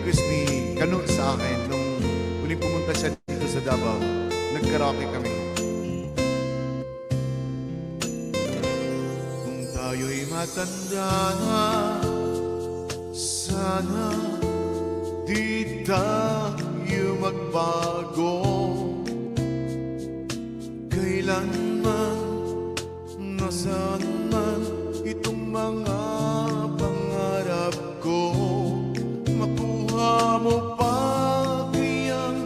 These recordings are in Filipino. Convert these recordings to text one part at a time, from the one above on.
request ni Kano sa akin nung huling pumunta siya dito sa Davao. Nag-karaoke kami. Kung tayo'y matanda na, sana di tayo magbago. Kailanman, nasaan man itong mga pangarap ko, makuha mo pa kayang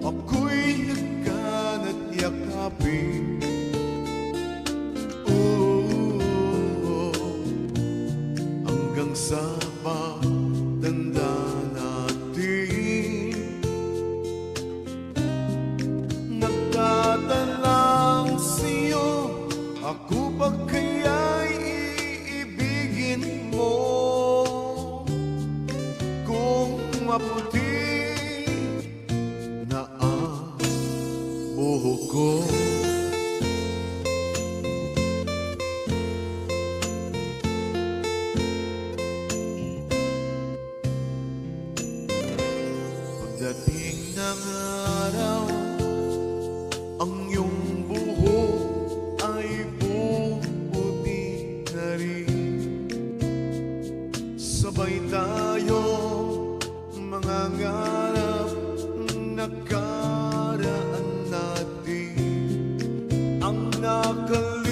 ako'y nagkanat yakapin. Hanggang sa pagtanda natin, nagtatalang sa'yo, ako ba kaya'y iibigin mo? Kung maputi na ang buhok ko, pagdating ng araw, ang iyong buhok ay puputi na rin. Sabay tayo mga ngarap, nakaraan natin. Ang nakalipas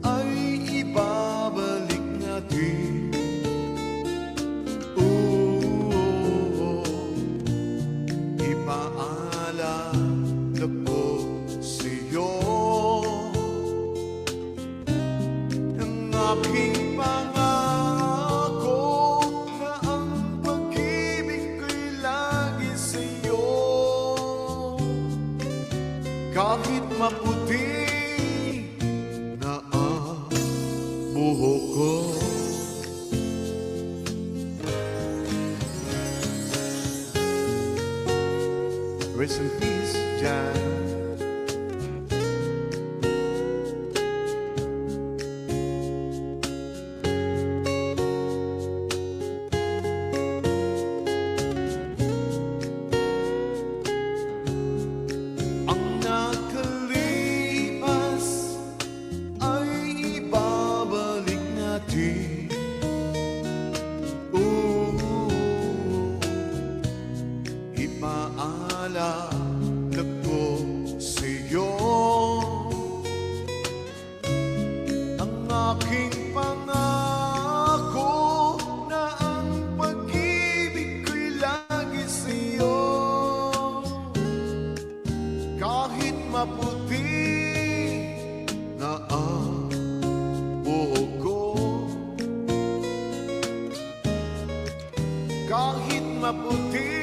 ay ibabalik natin. Ipaalala ko sa'yo ang aking pangako na ang pag-ibig ko'y lagi sa'yo. Kahit maputi na ang buhok ko. Rest in peace, Jan. Ang nakalipas ay ibabalik natin. Ipaalala ko sa'yo ang aking pangako na ang pag-ibig ko'y lagi sa'yo. Kahit maputi na ang buhok ko, kahit maputi